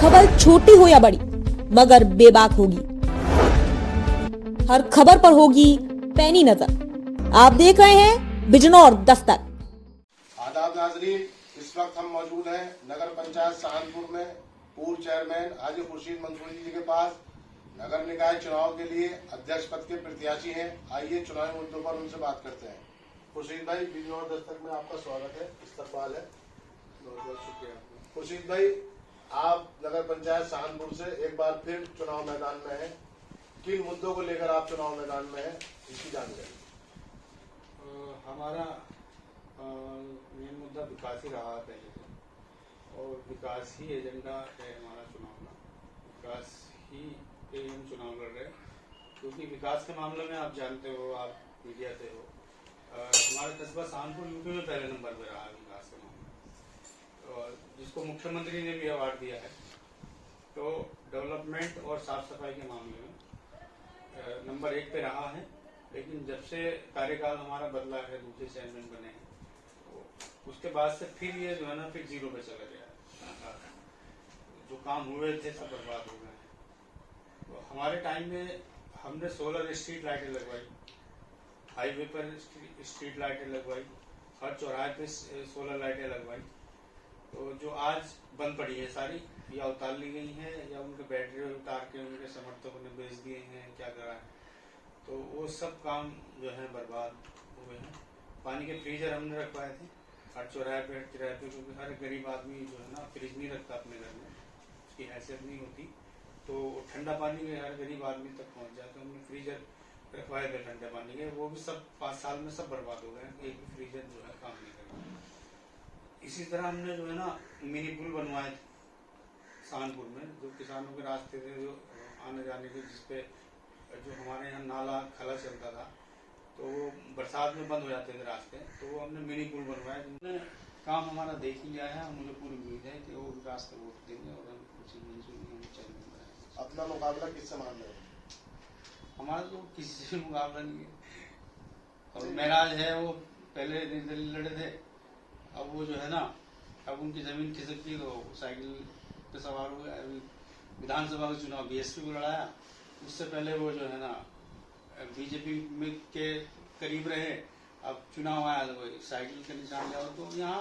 खबर छोटी हो या बड़ी मगर बेबाक होगी। हर खबर पर होगी पैनी नजर। आप देख रहे हैं बिजनौर दस्तक। आदाब नाजरीन, इस वक्त हम मौजूद हैं नगर पंचायत सहारनपुर में पूर्व चेयरमैन हाजी खुर्शीद मंसूरी जी के पास। नगर निकाय चुनाव के लिए अध्यक्ष पद के प्रत्याशी हैं। आइए चुनावी मुद्दों पर उनसे बात करते हैं। खुर्शीद भाई, बिजनौर दस्तक में आपका स्वागत है, इस्तकबाल है। बहुत बहुत शुक्रिया। खुर्शीद भाई, आप नगर पंचायत सहारनपुर से एक बार फिर चुनाव मैदान में हैं। किन मुद्दों को लेकर आप चुनाव मैदान में हैं, इसकी जानकारी। हमारा मेन मुद्दा विकास ही रहा है पहले से, और विकास ही एजेंडा है हमारा चुनाव का। विकास ही पे हम चुनाव लड़ रहे हैं, क्योंकि विकास के मामले में आप जानते हो, आप मीडिया से हो, हमारा कस्बा सहारनपुर यूपी में पहले नंबर पर रहा है विकास के मामले में, और जिसको मुख्यमंत्री ने भी अवार्ड दिया है। तो डेवलपमेंट और साफ सफाई के मामले में नंबर 1 पे रहा है। लेकिन जब से कार्यकाल हमारा बदला है, दूसरे चेयरमैन बने हैं, तो उसके बाद से फिर ये जो है ना फिर 0 पे चला गया। जो काम हुए थे सब बर्बाद हो गए हैं। तो हमारे टाइम में हमने सोलर स्ट्रीट लाइटें लगवाई, हाईवे पर स्ट्रीट लाइटें लगवाई, हर चौराहे पे सोलर लाइटें लगवाई। तो जो आज बंद पड़ी है सारी, या उतार ली गई हैं, या उनके बैटरी उतार के उनके समर्थकों ने बेच दिए हैं, क्या करा है। तो वो सब काम जो है बर्बाद हुए हैं। पानी के फ्रीजर हमने रखवाए थे हर चौराहे पे, हर किराए पे, क्योंकि हर गरीब आदमी जो है ना फ्रिज नहीं रखता अपने घर में, उसकी हैसियत नहीं होती। तो ठंडा पानी के हर गरीब आदमी तक पहुंच जाए, तो हमने फ्रीजर रखवाए थे ठंडे पानी के। वो भी सब 5 साल में सब बर्बाद हो गए, एक भी फ्रीजर जो है काम नहीं कर रहा। इसी तरह हमने जो है ना मिनी पुल बनवाए थे सहारनपुर में, जो किसानों के रास्ते थे, जो आने जाने के, जिसपे जो हमारे यहाँ नाला खला चलता था, तो वो बरसात में बंद हो जाते थे रास्ते। तो वो हमने मिनी पुल बनवाया, जिन्होंने काम हमारा देख ही लिया है। मुझे पूरी उम्मीद है कि वो विकास का वोट देंगे और हम उसी मंजूरी हम चैनल बनाएंगे। अपना मुकाबला किससे मान रहे हो? हमारा तो किसी से मुकाबला नहीं है। और महराज है, वो पहले निर्दलीय लड़े थे, अब वो जो है ना, अब उनकी जमीन खिसक गई तो साइकिल पे सवार हो गया। अभी विधानसभा का चुनाव बीएसपी को लड़ाया, उससे पहले वो जो है ना बीजेपी में के करीब रहे। अब चुनाव आया तो कोई साइकिल के निशान लिया। तो यहाँ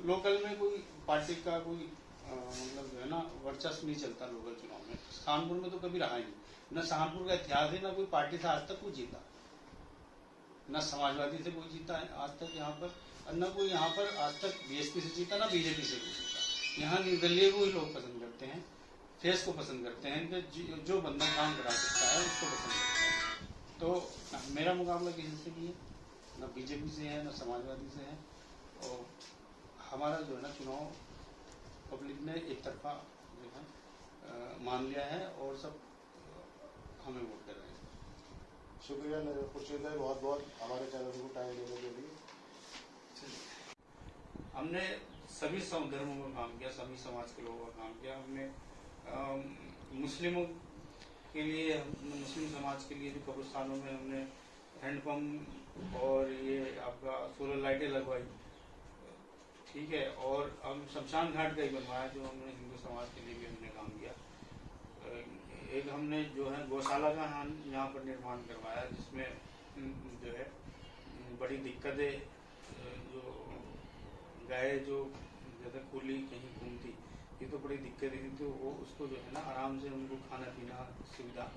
लोकल में कोई पार्टी का कोई मतलब जो है ना वर्चस्व नहीं चलता लोकल चुनाव में। सहारनपुर में तो कभी रहा ही नहीं। न सहारनपुर का इतिहास है, न कोई पार्टी से आज तक कोई जीता, न समाजवादी से कोई जीता है आज तक यहाँ पर, न कोई यहाँ पर आज तक बीएसपी से जीता, ना बीजेपी से कोई जीता। यहाँ निर्दलीय को ही लोग पसंद करते हैं, फेस को पसंद करते हैं, कि जो बंदा काम करा सकता है उसको पसंद करते हैं। तो मेरा मुकाबला किसी से नहीं है, न बीजेपी से है, न समाजवादी से है। और हमारा जो है ना चुनाव पब्लिक ने एक तरफा जो है मान लिया है, और सब हमें वोट कर रहे हैं। शुक्रिया खुर्शीद भाई, बहुत बहुत हमारे चैनल को टाइम देने के लिए। हमने सभी धर्मों का काम किया, सभी समाज के लोगों का काम किया। हमने मुस्लिमों के लिए, मुस्लिम समाज के लिए भी कब्रिस्तानों में हमने हैंडपम्प और ये आपका सोलर लाइटें लगवाई, ठीक है। और हम शमशान घाट का ही बनवाया, जो हमने हिंदू समाज के लिए भी हमने काम किया। एक हमने जो है गौशाला का यहाँ पर निर्माण करवाया, जिसमें जो है बड़ी दिक्कतें, जो गाय जो जैसे खुली कहीं घूमती, ये तो बड़ी दिक्कत थी। तो वो उसको जो है ना आराम से उनको खाना पीना सुविधा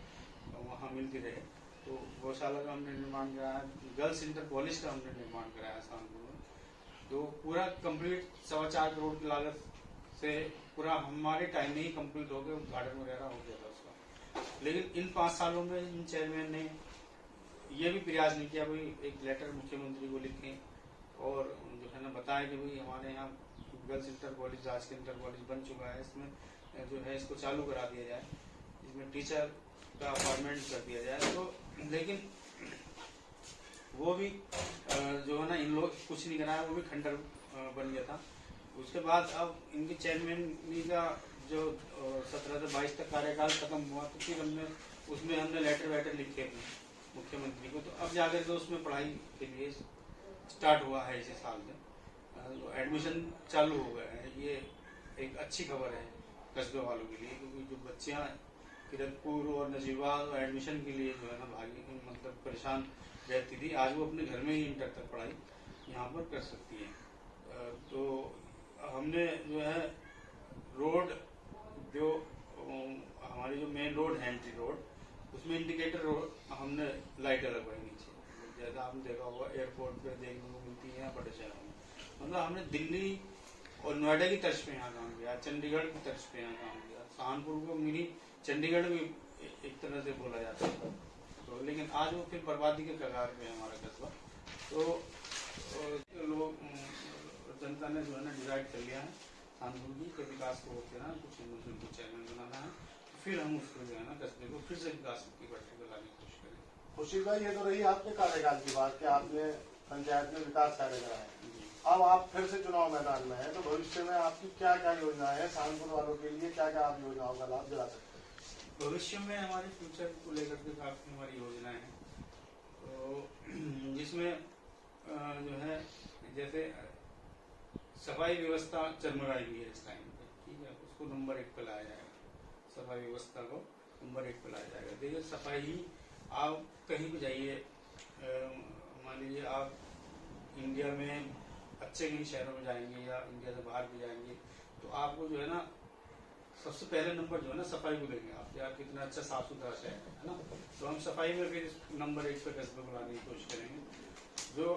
वहाँ मिलती रहे। तो गौशाला का हमने निर्माण कराया। गर्ल्स इंटर कॉलेज का हमने निर्माण कराया सहारनपुर में, तो पूरा कंप्लीट 4.25 करोड़ की लागत से पूरा हमारे टाइम में ही कंप्लीट हो गया, गार्डन वगैरह हो गया था उसका। लेकिन इन 5 सालों में इन चेयरमैन ने ये भी प्रयास नहीं किया कोई एक लेटर मुख्यमंत्री को लिखें और जो है ना बताया कि भाई हमारे यहाँ गर्ल्स इंटर कॉलेज, राजकीय इंटर कॉलेज बन चुका है, इसमें जो है इसको चालू करा दिया जाए, इसमें टीचर का अपॉइंटमेंट कर दिया जाए। तो लेकिन वो भी जो है ना इन लोग कुछ नहीं कराया, वो भी खंडर बन गया था। उसके बाद अब इनके चेयरमैन का जो 17 से 22 तक कार्यकाल खत्म हुआ, तो फिर हमने लेटर वेटर लिखे मुख्यमंत्री को। तो अब जाकर के उसमें पढ़ाई के लिए स्टार्ट हुआ है इसी साल में, एडमिशन चालू हो गए हैं। ये एक अच्छी खबर है कस्बे वालों के लिए, क्योंकि जो बच्चियाँ किरतपुर और नजीबाद एडमिशन के लिए जो है ना भागी मतलब परेशान रहती थी, आज वो अपने घर में ही इंटर तक पढ़ाई यहाँ पर कर सकती है। तो हमने जो है रोड जो हमारी जो मेन रोड है एंट्री रोड, उसमें इंडिकेटर रोड हमने लाइटें लगवाई नीचे, जैसा आपने देखा होगा एयरपोर्ट पे देखने को मिलती है या बड़े शहरों में। मतलब हमने दिल्ली और नोएडा की तर्ज पे यहाँ काम किया, चंडीगढ़ की तर्ज पे यहाँ काम किया, सहारनपुर को मिनी चंडीगढ़ भी एक तरह से बोला जाता है। तो लेकिन आज वो फिर बर्बादी के कगार पे है हमारा कस्बा। तो लोग जनता ने जो है ना डिसाइड कर लिया है सहारनपुर की के विकास को होते ना कुछ मुस्लिम को चैनल बनाना है, फिर हम उसको जो है ना कस्बे को फिर से विकास की पटरी पर लाने की कोशिश करें। खुर्शीद भाई, ये तो रही आपके कार्यकाल की बात कि आपने पंचायत में विकास कार्य कराए। अब आप फिर से चुनाव मैदान में हैं, तो भविष्य में आपकी क्या क्या योजनाएं हैं सहारनपुर वालों के लिए, क्या क्या आप योजनाओं का लाभ दिला सकते हैं? भविष्य में हमारे फ्यूचर को लेकर के काफी हमारी योजनाएं हैं, तो जिसमें जो है जैसे सफाई व्यवस्था चरमराई हुई है इस टाइम पे, ठीक है, उसको नंबर 1 पे लाया जाएगा। सफाई व्यवस्था को नंबर 1 पे लाया जाएगा। देखिए सफाई ही आप कहीं भी जाइए, मान लीजिए आप इंडिया में अच्छे कहीं शहरों में जाएंगे या इंडिया से बाहर भी जाएंगे, तो आपको जो है ना सबसे पहले नंबर जो है ना सफाई को देंगे आप, यार कितना अच्छा साफ सुथरा शहर है ना। तो हम सफाई में फिर नंबर 1 पे कस्बे को लाने की कोशिश करेंगे। जो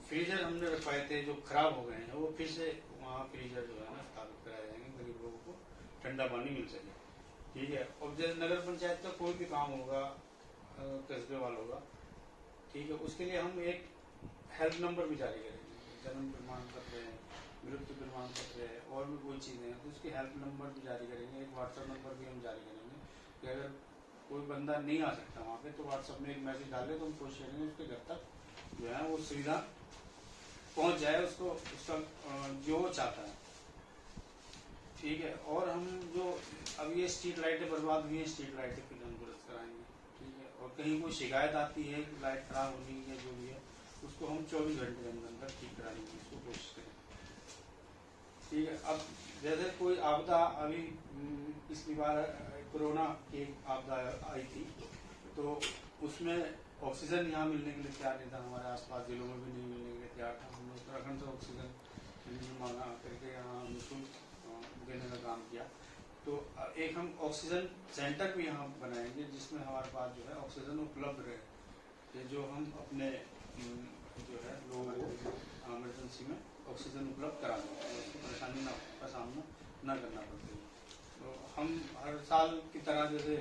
फ्रीजर हमने रखवाए थे जो खराब हो गए हैं, वो फिर से वहाँ फ्रीजर जो है ना स्थापित कराए जाएंगे, गरीब लोगों को ठंडा पानी मिल सके, ठीक है। और जैसे नगर पंचायत का कोई भी काम होगा कस्बे वालों का, ठीक है, उसके लिए हम एक हेल्प नंबर भी जारी करेंगे, जन्म प्रमाण पत्र है, मृत्यु प्रमाण पत्र है, और भी कोई चीज़ें हैं तो उसकी हेल्प नंबर भी जारी करेंगे। एक व्हाट्सएप नंबर भी हम जारी करेंगे कि अगर कोई बंदा नहीं आ सकता वहाँ पे तो व्हाट्सएप में एक मैसेज डाले तो हम कोशिश करेंगे उसके घर तक जो है वो सुविधा पहुँच जाए, उसको उसका जो वो चाहता है, ठीक है। और हम जो अब ये स्ट्रीट लाइटें बर्बाद हुई हैं, स्ट्रीट लाइटें फिर हम दुरुस्त कराएंगे, ठीक है। और कहीं कोई शिकायत आती है कि लाइट खराब होनी है जो भी है, उसको हम 24 घंटे के अंदर ठीक कराने की उसको कोशिश करें, ठीक है। अब जैसे कोई आपदा अभी पिछली बार कोरोना की आपदा आई थी, तो उसमें ऑक्सीजन यहाँ मिलने के लिए तैयार नहीं था, हमारे आसपास जिलों में भी नहीं मिलने के लिए तैयार था। हमने उत्तराखंड से ऑक्सीजन मांगा करके यहाँ निःशुल्क देने का काम किया। तो एक हम ऑक्सीजन सेंटर भी यहाँ बनाएंगे जिसमें हमारे पास जो है ऑक्सीजन उपलब्ध रहे, जो हम अपने जो है लोगों को इमरजेंसी में ऑक्सीजन उपलब्ध करा देंगे, उसको परेशानी का सामना न करना पड़ता। तो हम हर साल की तरह जैसे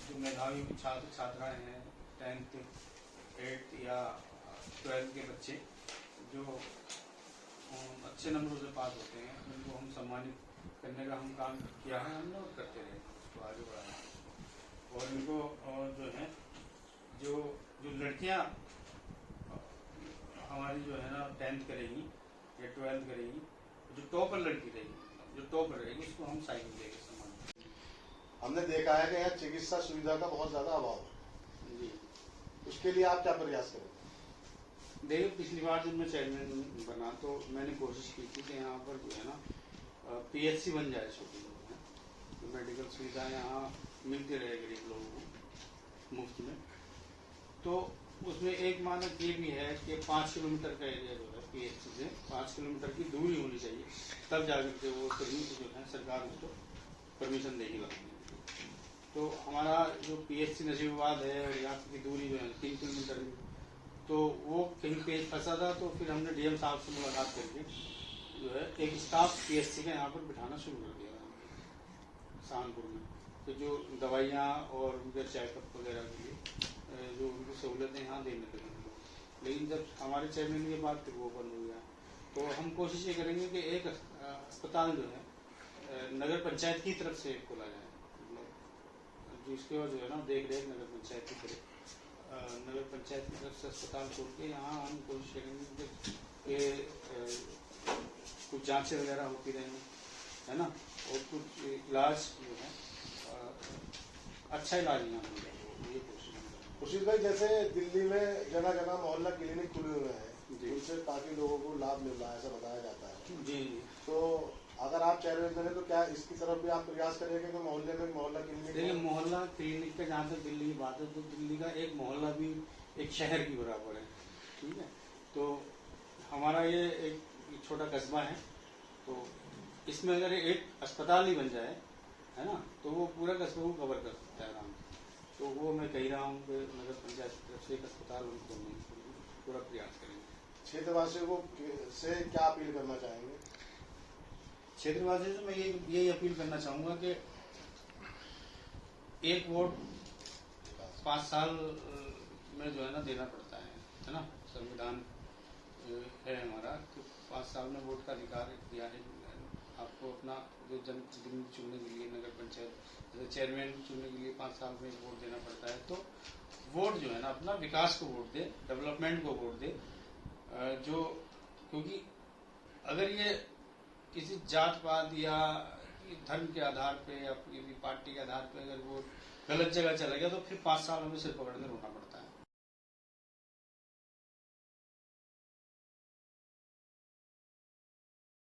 जो मेधावी छात्र छात्राएं हैं 10th 8th या 12th के बच्चे जो अच्छे नंबरों से पास होते हैं, उनको हम सम्मानित करने का हम काम किया है हमने और करते रहेंगे, उसको आगे बढ़ाना। और इनको जो है जो लड़कियां हमारी जो है ना 10th करेगी या 12th करेगी, जो टॉपर लड़की रहेगी, जो टॉपर रहेगी, उसको हम साइकिल देकर सम्मान। हमने देखा है कि यहाँ चिकित्सा सुविधा का बहुत ज्यादा अभाव है जी, उसके लिए आप क्या प्रयास करेंगे? देखिए पिछली बार जब मैं चेयरमैन बना तो मैंने कोशिश की थी कि यहाँ पर जो है ना PHC बन जाए छोटी लोगों में, तो मेडिकल सुविधा यहाँ मिलती रहे गरीब लोगों को मुफ्त में। तो उसमें एक मानक ये भी है कि 5 किलोमीटर का एरिया जो है PHC से 5 किलोमीटर की दूरी होनी चाहिए, तब जाकर के वो कर्मी जो है सरकार उसको परमिशन देगी लगती है। तो हमारा जो PHC नजीबाबाद है और यहाँ की दूरी जो है 3 किलोमीटर, तो वो कहीं पेज फंसा था, तो फिर हमने DM साहब से मुलाकात करके जो है एक स्टाफ PHC का यहाँ पर बिठाना शुरू कर दिया सहारनपुर में। तो जो दवाइयाँ और उनके चेकअप वगैरह के लिए जो उनको सहूलतें यहाँ देने लगे लोग। लेकिन जब हमारे चेयरमैन के बाद फिर वो बंद हो गया, तो हम कोशिश ये करेंगे कि एक अस्पताल जो है नगर पंचायत की तरफ से खोला जाए, जिसके जो है ना देख रेख नगर पंचायत की तरफ नगर पंचायत की तरफ से अस्पताल खोल के यहाँ हम कोशिश करेंगे कि कुछ जांचें वगैरह होती रहेंगी, है ना, और कुछ इलाज जो है अच्छा इलाज यहाँ मिल जाए, ये कोशिश करेंगे। खुर्शीद भाई, जैसे दिल्ली में जगह जगह मोहल्ला क्लिनिक खुले हुए हैं, उनसे काफी लोगों को लाभ मिल रहा है ऐसा बताया जाता है जी। तो अगर आप आप चेयरमैन बने तो क्या इसकी तरफ भी आप प्रयास करेंगे कि मोहल्ले में मोहल्ला क्लिनिक देखिए मोहल्ला क्लिनिक का जहाँ तक दिल्ली की बात है तो दिल्ली का एक मोहल्ला भी एक शहर की बराबर है, ठीक है। तो हमारा ये एक छोटा कस्बा है, तो इसमें अगर एक अस्पताल ही बन जाए, है ना, तो वो पूरा कस्बे को कवर कर सकता है आराम से। तो वो मैं कह रहा हूँ कि नगर पंचायत की तरफ से एक अस्पताल उनको पूरा प्रयास करेंगे। क्षेत्रवासियों को से क्या अपील करना चाहेंगे? क्षेत्रवासियों से मैं यही अपील करना चाहूंगा कि एक वोट 5 साल में जो है ना देना पड़ता है ना, संविधान है हमारा, तो 5 साल में वोट का अधिकार दिया है आपको। अपना जो जनप्रतिनिधि चुनने के लिए नगर पंचायत चेयरमैन चुनने के लिए 5 साल में वोट देना पड़ता है। तो वोट जो है ना अपना विकास को वोट दे, डेवलपमेंट को वोट दे, जो क्योंकि अगर ये किसी जात पात या धर्म के आधार पे या किसी पार्टी के आधार पे अगर वो गलत जगह चला गया तो फिर 5 साल हमें सिर पकड़ कर रोना पड़ता है।